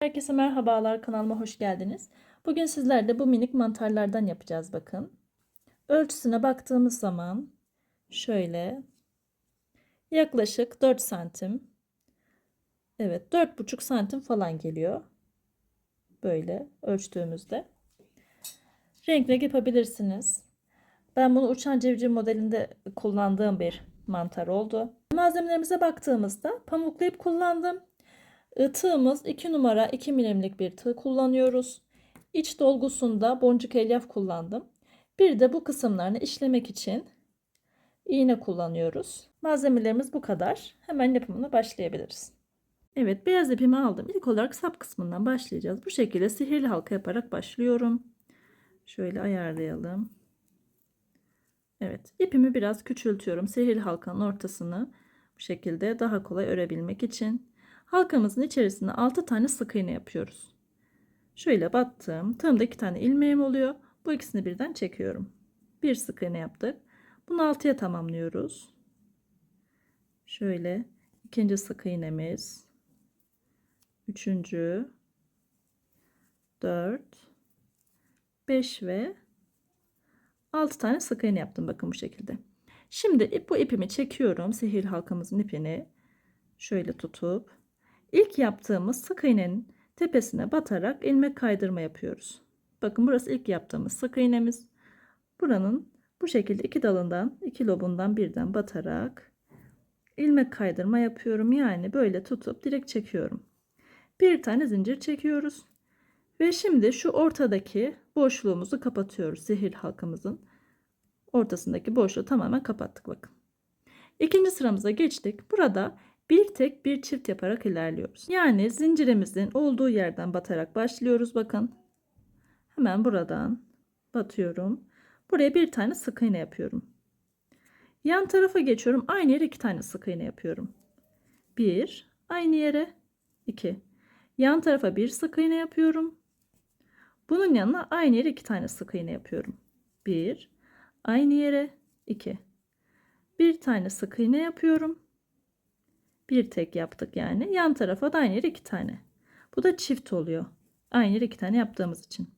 Herkese merhabalar, kanalıma hoş geldiniz. Bugün sizlerle bu minik mantarlardan yapacağız bakın. Ölçüsüne baktığımız zaman şöyle yaklaşık 4 santim. Evet, 4,5 santim falan geliyor. Böyle ölçtüğümüzde. Renk renk yapabilirsiniz. Ben bunu uçan civciv modelinde kullandığım bir mantar oldu. Malzemelerimize baktığımızda pamuklu ip kullandım. Tığımız 2 numara 2 milimlik bir tığ kullanıyoruz. İç dolgusunda boncuk elyaf kullandım. Bir de bu kısımlarını işlemek için iğne kullanıyoruz. Malzemelerimiz bu kadar. Hemen yapımına başlayabiliriz. Evet, beyaz ipimi aldım. İlk olarak sap kısmından başlayacağız. Bu şekilde sihirli halka yaparak başlıyorum. Şöyle ayarlayalım. Evet, ipimi biraz küçültüyorum. Sihirli halkanın ortasını bu şekilde daha kolay örebilmek için. Halkamızın içerisine 6 tane sık iğne yapıyoruz. Şöyle battım. Tığımda 2 tane ilmeğim oluyor. Bu ikisini birden çekiyorum. Bir sık iğne yaptık. Bunu 6'ya tamamlıyoruz. Şöyle ikinci sık iğnemiz, üçüncü, 4, 5 ve 6 tane sık iğne yaptım bakın bu şekilde. Şimdi bu ipimi çekiyorum. Sihirli halkamızın ipini şöyle tutup ilk yaptığımız sık iğnenin tepesine batarak ilmek kaydırma yapıyoruz. Bakın burası ilk yaptığımız sık iğnemiz. Buranın bu şekilde iki dalından, iki lobundan birden batarak ilmek kaydırma yapıyorum. Yani böyle tutup direkt çekiyorum. Bir tane zincir çekiyoruz. Ve şimdi şu ortadaki boşluğumuzu kapatıyoruz. Sihirli halkamızın ortasındaki boşluğu tamamen kapattık bakın. İkinci sıramıza geçtik. Burada bir tek bir çift yaparak ilerliyoruz. Yani zincirimizin olduğu yerden batarak başlıyoruz bakın. Hemen buradan batıyorum. Buraya bir tane sık iğne yapıyorum. Yan tarafa geçiyorum. Aynı yere 2 tane sık iğne yapıyorum. 1, aynı yere 2. Yan tarafa bir sık iğne yapıyorum. Bunun yanına aynı yere 2 tane sık iğne yapıyorum. 1, aynı yere 2. Bir tane sık iğne yapıyorum. Bir tek yaptık yani. Yan tarafa da aynı yere 2 tane. Bu da çift oluyor. Aynı yere 2 tane yaptığımız için.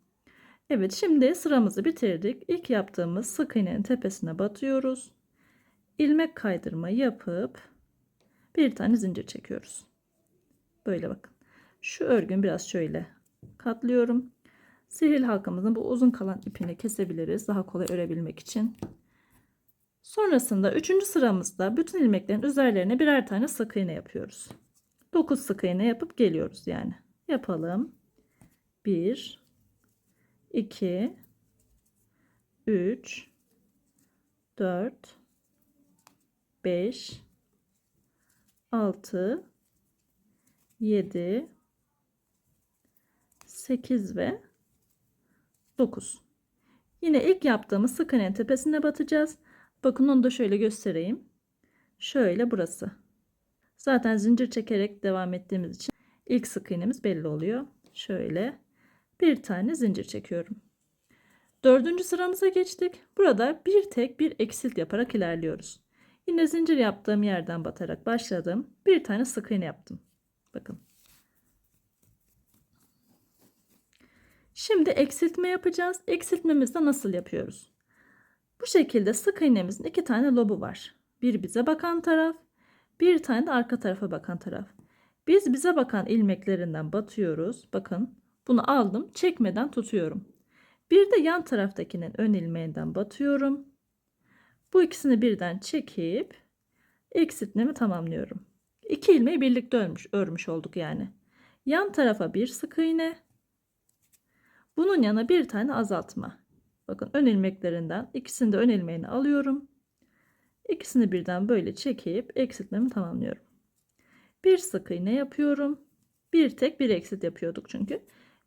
Evet, şimdi sıramızı bitirdik. İlk yaptığımız sık iğnenin tepesine batıyoruz. İlmek kaydırma yapıp bir tane zincir çekiyoruz. Böyle bakın. Şu örgün biraz şöyle katlıyorum. Sihirli halkamızın bu uzun kalan ipini kesebiliriz. Daha kolay örebilmek için. Sonrasında 3. sıramızda bütün ilmeklerin üzerlerine birer tane sık iğne yapıyoruz. 9 sık iğne yapıp geliyoruz yani. Yapalım. 1, 2, 3, 4, 5, 6, 7, 8 ve 9. Yine ilk yaptığımız sık iğnenin tepesine batacağız. Bakın onu da şöyle göstereyim. Şöyle burası. Zaten zincir çekerek devam ettiğimiz için ilk sık iğnemiz belli oluyor. Şöyle bir tane zincir çekiyorum. 4. sıramıza geçtik. Burada bir tek bir eksilt yaparak ilerliyoruz. Yine zincir yaptığım yerden batarak başladım. Bir tane sık iğne yaptım. Bakın. Şimdi eksiltme yapacağız. Eksiltmemizi de nasıl yapıyoruz? Bu şekilde sık iğnemizin 2 tane lobu var. Bir bize bakan taraf, bir tane de arka tarafa bakan taraf. Biz bize bakan ilmeklerinden batıyoruz. Bakın bunu aldım, çekmeden tutuyorum. Bir de yan taraftakinin ön ilmeğinden batıyorum. Bu ikisini birden çekip eksiltmemi tamamlıyorum. 2 ilmeği birlikte örmüş olduk yani. Yan tarafa bir sık iğne. Bunun yanına bir tane azaltma. Bakın ön ilmeklerinden ikisini de ön ilmeğini alıyorum. İkisini birden böyle çekip eksiltmemi tamamlıyorum. Bir sık iğne yapıyorum. Bir tek bir eksilt yapıyorduk çünkü.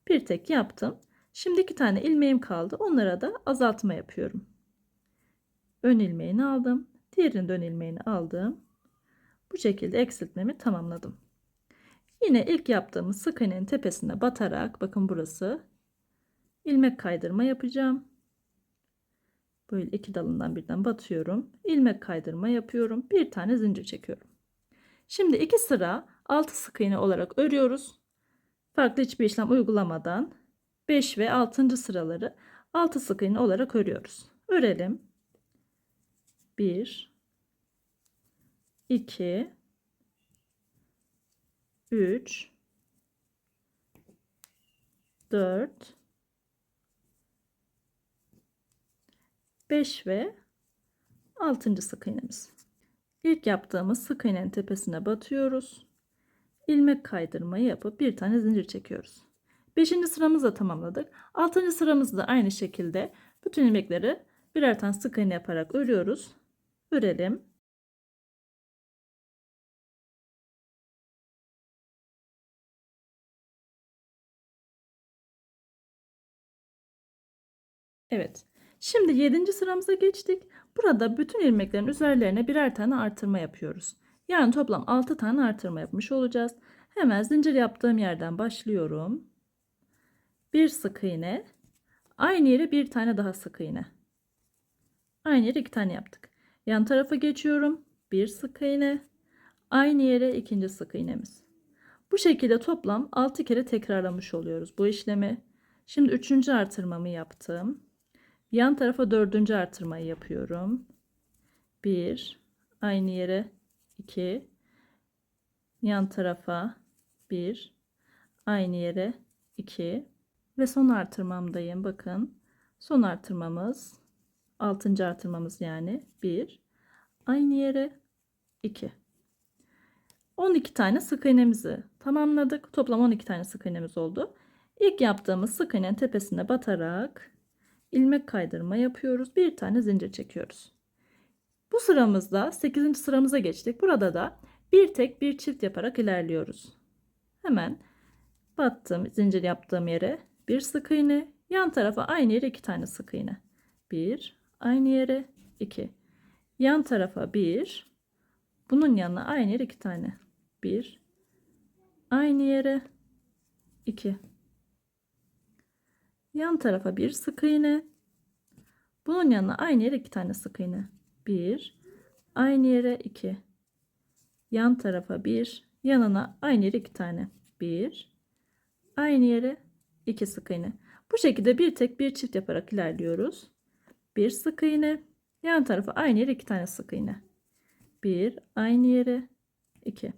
Bir tek yaptım. Şimdi 2 tane ilmeğim kaldı. Onlara da azaltma yapıyorum. Ön ilmeğini aldım. Diğerinin ön ilmeğini aldım. Bu şekilde eksiltmemi tamamladım. Yine ilk yaptığımız sık iğnenin tepesine batarak bakın burası ilmek kaydırma yapacağım. Böyle 2 dalından birden batıyorum. İlmek kaydırma yapıyorum. Bir tane zincir çekiyorum. Şimdi 2 sıra 6 sık iğne olarak örüyoruz. Farklı hiçbir işlem uygulamadan 5 ve 6. sıraları 6 sık iğne olarak örüyoruz. Örelim. 1 2 3 4 5 ve 6. sık iğnemiz. İlk yaptığımız sık iğnenin tepesine batıyoruz. İlmek kaydırmayı yapıp bir tane zincir çekiyoruz. 5. sıramızı da tamamladık. 6. sıramızı da aynı şekilde bütün ilmekleri birer tane sık iğne yaparak örüyoruz. Örelim. Evet. Şimdi 7. sıramıza geçtik. Burada bütün ilmeklerin üzerlerine birer tane artırma yapıyoruz. Yani toplam 6 tane artırma yapmış olacağız. Hemen zincir yaptığım yerden başlıyorum. Bir sık iğne. Aynı yere bir tane daha sık iğne. Aynı yere 2 tane yaptık. Yan tarafa geçiyorum. Bir sık iğne. Aynı yere ikinci sık iğnemiz. Bu şekilde toplam 6 kere tekrarlamış oluyoruz bu işlemi. Şimdi 3. artırmamı yaptım. Yan tarafa 4. artırmayı yapıyorum. 1 aynı yere 2 yan tarafa 1 aynı yere 2 ve son artırmamdayım. Bakın son artırmamız 6. artırmamız yani 1 aynı yere 2. 12 tane sık iğnemizi tamamladık. Toplam 12 tane sık iğnemiz oldu. İlk yaptığımız sık iğnenin tepesine batarak ilmek kaydırma yapıyoruz. Bir tane zincir çekiyoruz. Bu sıramızda 8. sıramıza geçtik. Burada da bir tek bir çift yaparak ilerliyoruz. Hemen battım zincir yaptığım yere bir sık iğne, yan tarafa aynı yere 2 tane sık iğne. 1 aynı yere 2. Yan tarafa 1, bunun yanına aynı yere 2 tane. 1 aynı yere 2. Yan tarafa bir sık iğne. Bunun yanına aynı yere 2 tane sık iğne. 1 aynı yere 2. Yan tarafa 1, yanına aynı yere 2 tane. 1 aynı yere 2 sık iğne. Bu şekilde bir tek bir çift yaparak ilerliyoruz. Bir sık iğne, yan tarafa aynı yere 2 tane sık iğne. 1 aynı yere 2.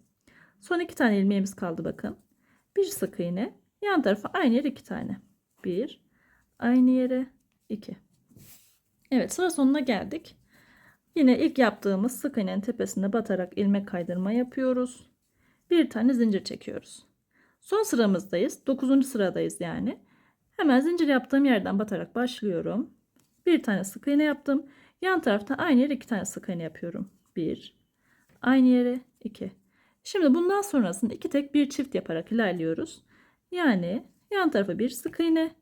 Son 2 tane ilmeğimiz kaldı bakın. Bir sık iğne, yan tarafa aynı yere 2 tane. 1 aynı yere 2. Evet, sıra sonuna geldik. Yine ilk yaptığımız sık iğnenin tepesine batarak ilmek kaydırma yapıyoruz. Bir tane zincir çekiyoruz. Son sıramızdayız. 9. sıradayız yani. Hemen zincir yaptığım yerden batarak başlıyorum. Bir tane sık iğne yaptım. Yan tarafta aynı yere 2 tane sık iğne yapıyorum. 1 aynı yere 2. Şimdi bundan sonrasında 2 tek bir çift yaparak ilerliyoruz. Yani yan tarafa bir sık iğne,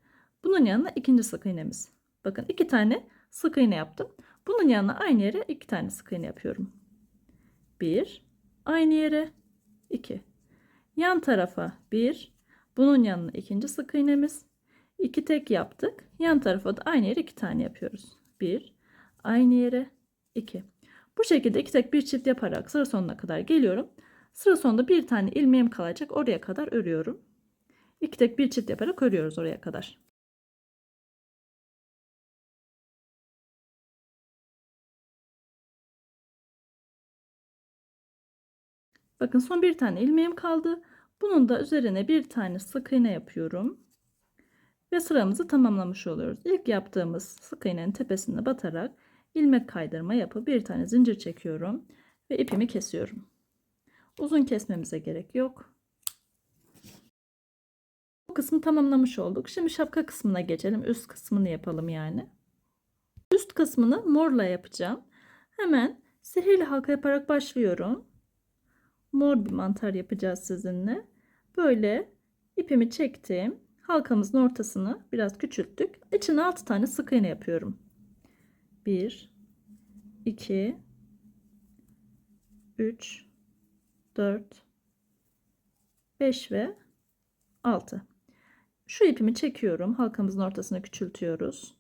bunun yanına ikinci sık iğnemiz. Bakın 2 tane sık iğne yaptım. Bunun yanına aynı yere 2 tane sık iğne yapıyorum. 1 aynı yere 2. Yan tarafa 1, bunun yanına ikinci sık iğnemiz. 2 tek yaptık. Yan tarafa da aynı yere 2 tane yapıyoruz. 1 aynı yere 2. Bu şekilde 2 tek bir çift yaparak sıra sonuna kadar geliyorum. Sıra sonunda bir tane ilmeğim kalacak. Oraya kadar örüyorum. 2 tek bir çift yaparak örüyoruz oraya kadar. Bakın son bir tane ilmeğim kaldı. Bunun da üzerine bir tane sık iğne yapıyorum. Ve sıramızı tamamlamış oluyoruz. İlk yaptığımız sık iğnenin tepesine batarak ilmek kaydırma yapıp bir tane zincir çekiyorum ve ipimi kesiyorum. Uzun kesmemize gerek yok. Bu kısmı tamamlamış olduk. Şimdi şapka kısmına geçelim. Üst kısmını yapalım yani. Üst kısmını morla yapacağım. Hemen sihirli halka yaparak başlıyorum. Mor bir mantar yapacağız sizinle. Böyle ipimi çektim. Halkamızın ortasını biraz küçülttük. İçine 6 tane sık iğne yapıyorum. 1 2 3 4 5 ve 6. Şu ipimi çekiyorum. Halkamızın ortasını küçültüyoruz.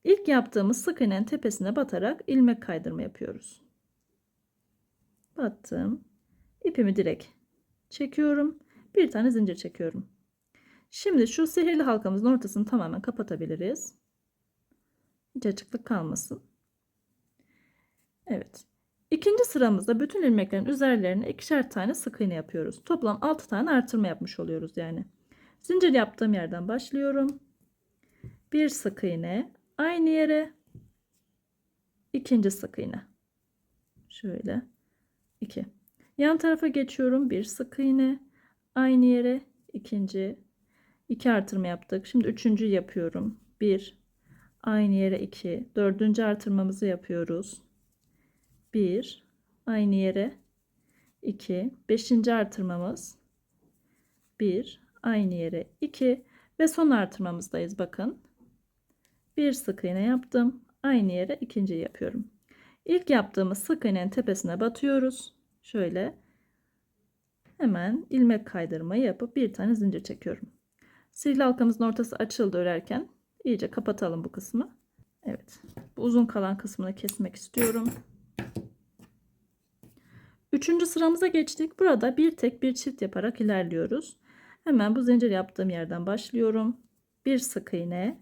İlk yaptığımız sık iğnenin tepesine batarak ilmek kaydırma yapıyoruz. Battım. İpimi direkt çekiyorum. Bir tane zincir çekiyorum. Şimdi şu sihirli halkamızın ortasını tamamen kapatabiliriz. Hiç açıklık kalmasın. Evet. İkinci sıramızda bütün ilmeklerin üzerlerine ikişer tane sık iğne yapıyoruz. Toplam 6 tane artırma yapmış oluyoruz yani. Zincir yaptığım yerden başlıyorum. Bir sık iğne, aynı yere ikinci sık iğne. Şöyle 2. Yan tarafa geçiyorum. Bir sık iğne, aynı yere ikinci. 2 artırma yaptık. Şimdi üçüncü yapıyorum. 1, aynı yere 2. Dördüncü artırmamızı yapıyoruz. 1, aynı yere 2. Beşinci artırmamız 1, aynı yere 2 ve son artırmamızdayız. Bakın. Bir sık iğne yaptım. Aynı yere ikinci yapıyorum. İlk yaptığımız sık iğnenin tepesine batıyoruz. Şöyle hemen ilmek kaydırmayı yapıp bir tane zincir çekiyorum. Sihirli halkamızın ortası açıldı örerken. İyice kapatalım bu kısmı. Evet. Bu uzun kalan kısmını kesmek istiyorum. Üçüncü sıramıza geçtik. Burada bir tek bir çift yaparak ilerliyoruz. Hemen bu zincir yaptığım yerden başlıyorum. Bir sık iğne.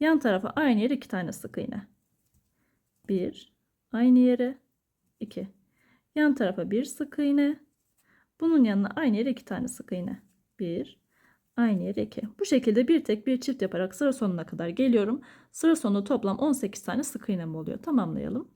Yan tarafa aynı yere 2 tane sık iğne. 1, aynı yere 2. Yan tarafa bir sık iğne. Bunun yanına aynı yere 2 tane sık iğne. 1, aynı yere 2. Bu şekilde bir tek bir çift yaparak sıra sonuna kadar geliyorum. Sıra sonu toplam 18 tane sık iğnem oluyor. Tamamlayalım.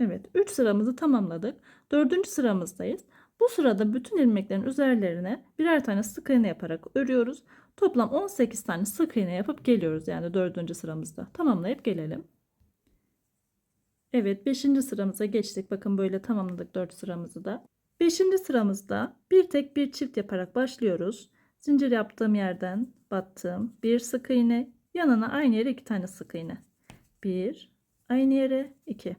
Evet, 3 sıramızı tamamladık. 4. sıramızdayız. Bu sırada bütün ilmeklerin üzerlerine birer tane sık iğne yaparak örüyoruz. Toplam 18 tane sık iğne yapıp geliyoruz yani 4. sıramızda. Tamamlayıp gelelim. Evet, 5. sıramıza geçtik. Bakın böyle tamamladık 4 sıramızı da. 5. sıramızda bir tek bir çift yaparak başlıyoruz. Zincir yaptığım yerden battım. Bir sık iğne, yanına aynı yere 2 tane sık iğne. 1, aynı yere 2.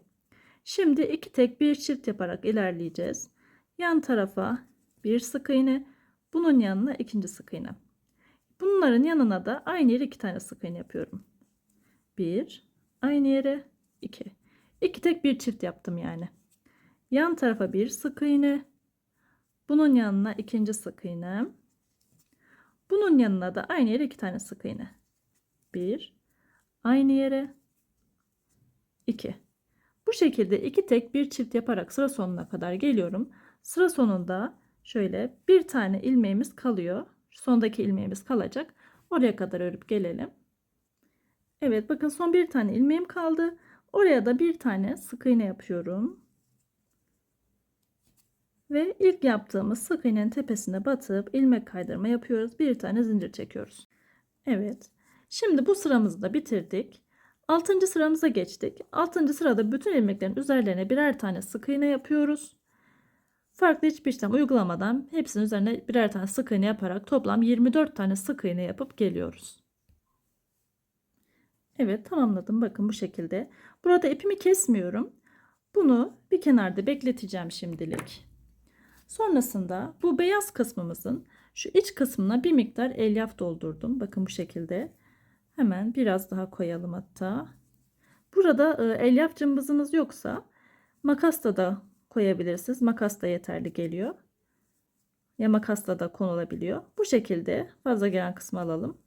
Şimdi 2 tek bir çift yaparak ilerleyeceğiz. Yan tarafa bir sık iğne, bunun yanına ikinci sık iğne. Bunların yanına da aynı yere 2 tane sık iğne yapıyorum. 1, aynı yere 2. 2 tek bir çift yaptım yani. Yan tarafa bir sık iğne, bunun yanına ikinci sık iğne. Bunun yanına da aynı yere 2 tane sık iğne. 1, aynı yere 2. Bu şekilde 2 tek bir çift yaparak sıra sonuna kadar geliyorum. Sıra sonunda şöyle bir tane ilmeğimiz kalıyor. Sondaki ilmeğimiz kalacak. Oraya kadar örüp gelelim. Evet, bakın son bir tane ilmeğim kaldı. Oraya da bir tane sık iğne yapıyorum. Ve ilk yaptığımız sık iğnenin tepesine batıp ilmek kaydırma yapıyoruz. Bir tane zincir çekiyoruz. Evet. Şimdi bu sıramızı da bitirdik. 6. sıramıza geçtik. 6. sırada bütün ilmeklerin üzerlerine birer tane sık iğne yapıyoruz. Farklı hiçbir işlem uygulamadan hepsinin üzerine birer tane sık iğne yaparak toplam 24 tane sık iğne yapıp geliyoruz. Evet, tamamladım. Bakın bu şekilde. Burada ipimi kesmiyorum. Bunu bir kenarda bekleteceğim şimdilik. Sonrasında bu beyaz kısmımızın şu iç kısmına bir miktar elyaf doldurdum. Bakın bu şekilde. Hemen biraz daha koyalım hatta. Burada elyaf cımbızınız yoksa makasla da koyabilirsiniz. Makas da yeterli geliyor. Ya makasla da konulabiliyor. Bu şekilde fazla gelen kısmı alalım.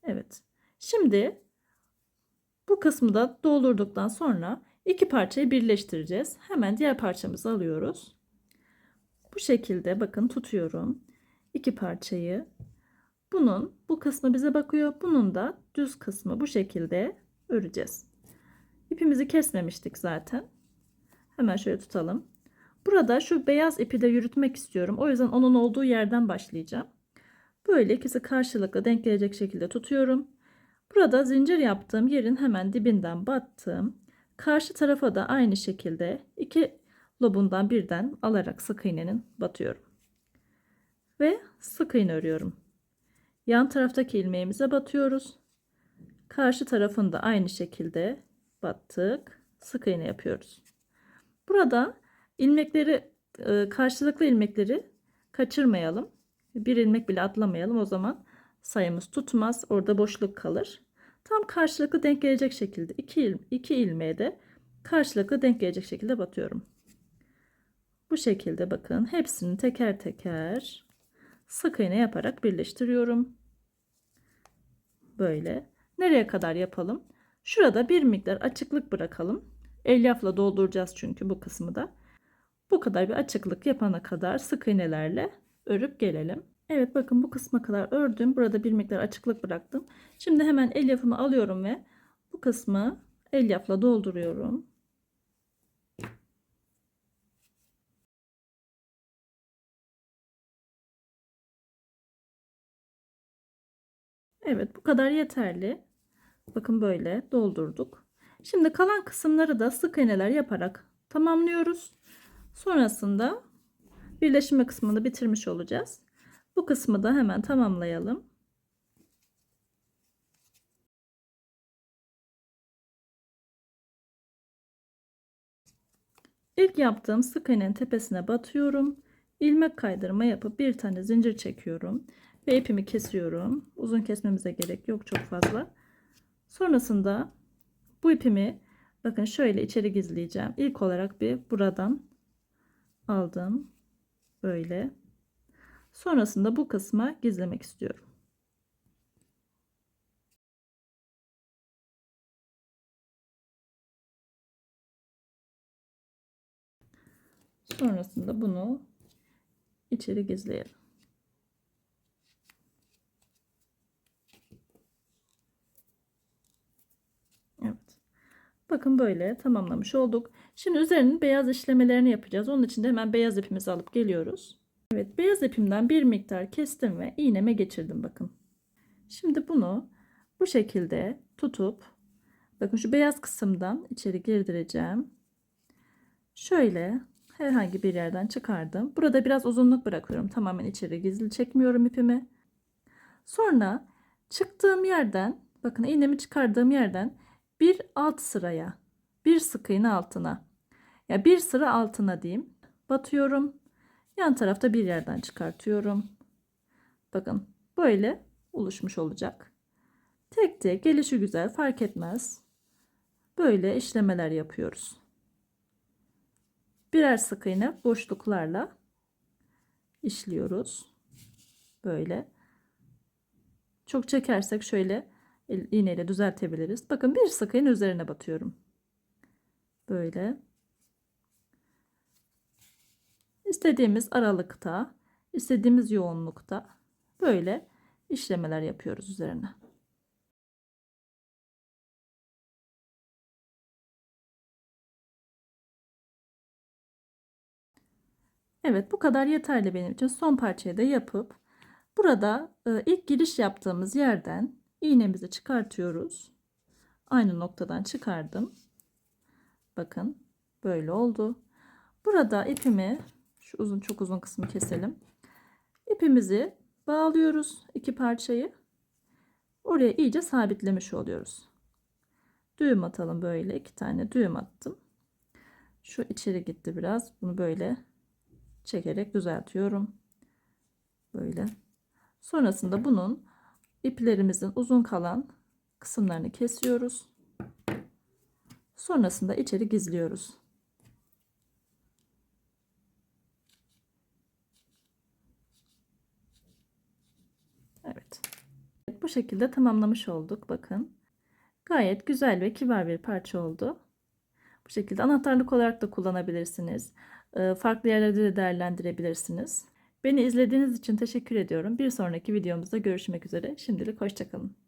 Evet. Şimdi bu kısmı da doldurduktan sonra iki parçayı birleştireceğiz. Hemen diğer parçamızı alıyoruz. Bu şekilde bakın tutuyorum. İki parçayı. Bunun bu kısmı bize bakıyor. Bunun da düz kısmı bu şekilde öreceğiz. İpimizi kesmemiştik zaten. Hemen şöyle tutalım. Burada şu beyaz ipi de yürütmek istiyorum. O yüzden onun olduğu yerden başlayacağım. Böyle ikisi karşılıklı denk gelecek şekilde tutuyorum. Burada zincir yaptığım yerin hemen dibinden battım. Karşı tarafa da aynı şekilde iki lobundan birden alarak sık iğnenin batıyorum. Ve sık iğne örüyorum. Yan taraftaki ilmeğimize batıyoruz. Karşı tarafında aynı şekilde battık. Sık iğne yapıyoruz. Burada ilmekleri karşılıklı ilmekleri kaçırmayalım. Bir ilmek bile atlamayalım. O zaman sayımız tutmaz. Orada boşluk kalır. Tam karşılıklı denk gelecek şekilde iki ilmeği de karşılıklı denk gelecek şekilde batıyorum. Bu şekilde bakın hepsini teker teker sık iğne yaparak birleştiriyorum. Böyle. Nereye kadar yapalım? Şurada bir miktar açıklık bırakalım. Elyafla dolduracağız çünkü bu kısmı da. Bu kadar bir açıklık yapana kadar sık iğnelerle örüp gelelim. Evet bakın bu kısma kadar ördüm. Burada bir miktar açıklık bıraktım. Şimdi hemen elyafımı alıyorum ve bu kısmı elyafla dolduruyorum. Evet bu kadar yeterli. Bakın böyle doldurduk. Şimdi kalan kısımları da sık iğneler yaparak tamamlıyoruz. Sonrasında birleşme kısmını bitirmiş olacağız. Bu kısmı da hemen tamamlayalım. İlk yaptığım sık iğnenin tepesine batıyorum. İlmek kaydırma yapıp bir tane zincir çekiyorum ve ipimi kesiyorum. Uzun kesmemize gerek yok çok fazla. Sonrasında bu ipimi bakın şöyle içeri gizleyeceğim. İlk olarak bir buradan aldım. Böyle. Sonrasında bu kısma gizlemek istiyorum. Sonrasında bunu içeri gizleyelim. Evet. Bakın böyle tamamlamış olduk. Şimdi üzerinin beyaz işlemelerini yapacağız. Onun için de hemen beyaz ipimizi alıp geliyoruz. Evet, beyaz ipimden bir miktar kestim ve iğneme geçirdim bakın. Şimdi bunu bu şekilde tutup bakın şu beyaz kısımdan içeri girdireceğim. Şöyle herhangi bir yerden çıkardım. Burada biraz uzunluk bırakıyorum. Tamamen içeri gizli çekmiyorum ipimi. Sonra çıktığım yerden bakın iğnemi çıkardığım yerden bir alt sıraya bir sık iğne altına ya bir sıra altına diyeyim batıyorum. Yan tarafta bir yerden çıkartıyorum. Bakın böyle oluşmuş olacak. Tek tek gelişi güzel fark etmez. Böyle işlemeler yapıyoruz. Birer sık iğne boşluklarla işliyoruz. Böyle. Çok çekersek şöyle iğneyle düzeltebiliriz. Bakın bir sık iğne üzerine batıyorum. Böyle. İstediğimiz aralıkta, istediğimiz yoğunlukta böyle işlemeler yapıyoruz üzerine. Evet bu kadar yeterli benim için. Son parçayı da yapıp burada ilk giriş yaptığımız yerden iğnemizi çıkartıyoruz. Aynı noktadan çıkardım. Bakın böyle oldu. Burada ipimi şu uzun çok uzun kısmı keselim. İpimizi bağlıyoruz iki parçayı. Oraya iyice sabitlemiş oluyoruz. Düğüm atalım böyle iki tane düğüm attım. Şu içeri gitti biraz. Bunu böyle çekerek düzeltiyorum. Böyle. Sonrasında bunun iplerimizin uzun kalan kısımlarını kesiyoruz. Sonrasında içeri gizliyoruz. Evet. Bu şekilde tamamlamış olduk. Bakın. Gayet güzel ve kibar bir parça oldu. Bu şekilde anahtarlık olarak da kullanabilirsiniz. Farklı yerlerde de değerlendirebilirsiniz. Beni izlediğiniz için teşekkür ediyorum. Bir sonraki videomuzda görüşmek üzere. Şimdilik hoşça kalın.